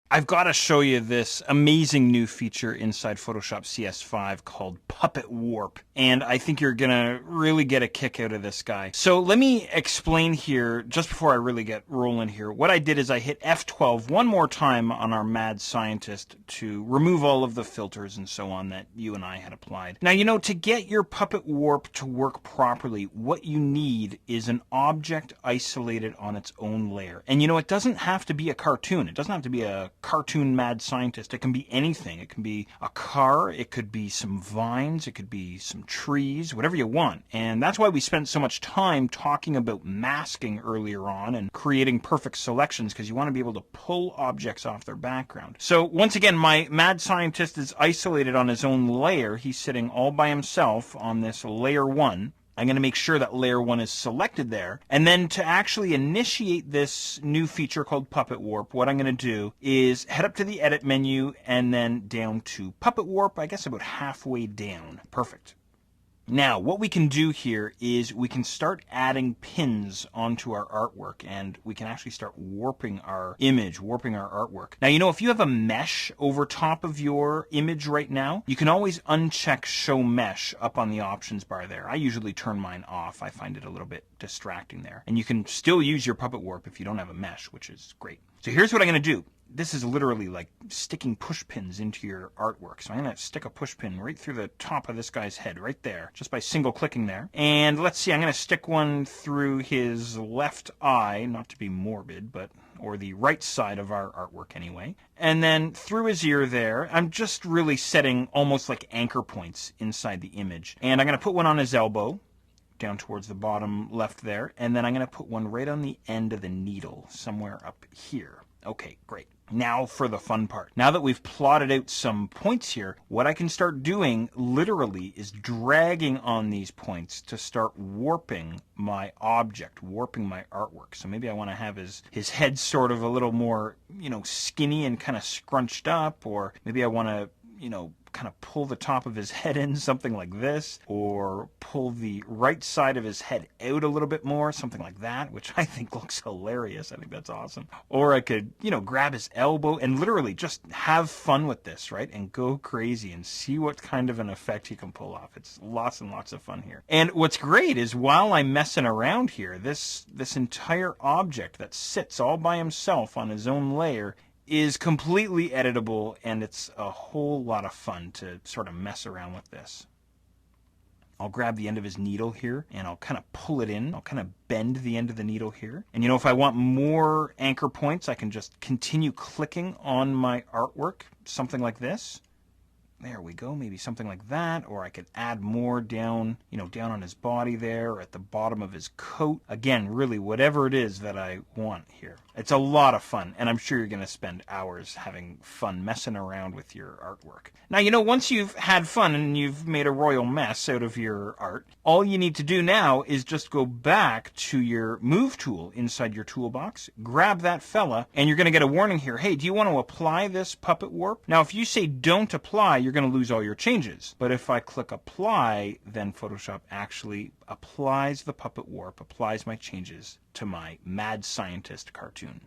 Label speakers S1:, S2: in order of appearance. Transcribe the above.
S1: I've got to show you this amazing new feature inside Photoshop CS5 called Puppet Warp, and I think you're gonna really get a kick out of this guy. So let me explain here, just before I really get rolling here. What I did is I hit F12 one more time on our mad scientist to remove all of the filters and so on that you and I had applied. Now, you know, to get your Puppet Warp to work properly, what you need is an object isolated on its own layer. And you know, it doesn't have to be a cartoon. It doesn't have to be a cartoon mad scientist. It can be anything. It can be a car, it could be some vines, it could be some trees, whatever you want. And that's why we spent so much time talking about masking earlier on and creating perfect selections, because you want to be able to pull objects off their background. So once again, my mad scientist is isolated on his own layer. He's sitting all by himself on this layer 1. I'm going to make sure that layer 1 is selected there. And then to actually initiate this new feature called Puppet Warp, what I'm going to do is head up to the Edit menu and then down to Puppet Warp, I guess about halfway down. Perfect. Now, what we can do here is we can start adding pins onto our artwork, and we can actually start warping our image, warping our artwork. Now, you know, if you have a mesh over top of your image right now, you can always uncheck Show Mesh up on the options bar there. I usually turn mine off. I find it a little bit distracting there. And you can still use your Puppet Warp if you don't have a mesh, which is great. So here's what I'm going to do. This is literally like sticking push pins into your artwork. So I'm going to stick a push pin right through the top of this guy's head, right there, just by single clicking there. And let's see, I'm going to stick one through his left eye, not to be morbid, but, or the right side of our artwork anyway. And then through his ear there, I'm just really setting almost like anchor points inside the image. And I'm going to put one on his elbow, down towards the bottom left there. And then I'm going to put one right on the end of the needle, somewhere up here. Okay, great. Now for the fun part. Now that we've plotted out some points here, what I can start doing literally is dragging on these points to start warping my object, warping my artwork. So maybe I want to have his head sort of a little more, you know, skinny and kind of scrunched up, or maybe I want to, you know, kind of pull the top of his head in, something like this, or pull the right side of his head out a little bit more, something like that, which I think looks hilarious. I think that's awesome. Or I could, you know, grab his elbow and literally just have fun with this, right? And go crazy and see what kind of an effect you can pull off. It's lots and lots of fun here. And what's great is while I'm messing around here, this entire object that sits all by himself on his own layer is completely editable, and it's a whole lot of fun to sort of mess around with this. I'll grab the end of his needle here, and I'll kind of pull it in. I'll kind of bend the end of the needle here. And you know, if I want more anchor points, I can just continue clicking on my artwork, something like this. There we go, maybe something like that, or I could add more down, you know, down on his body there, or at the bottom of his coat. Again, really, whatever it is that I want here. It's a lot of fun, and I'm sure you're going to spend hours having fun messing around with your artwork. Now, you know, once you've had fun and you've made a royal mess out of your art, all you need to do now is just go back to your Move tool inside your toolbox, grab that fella, and you're going to get a warning here. Hey, do you want to apply this Puppet Warp? Now, if you say don't apply, you're going to lose all your changes. But if I click apply, then Photoshop actually applies the Puppet Warp, applies my changes to my mad scientist cartoon.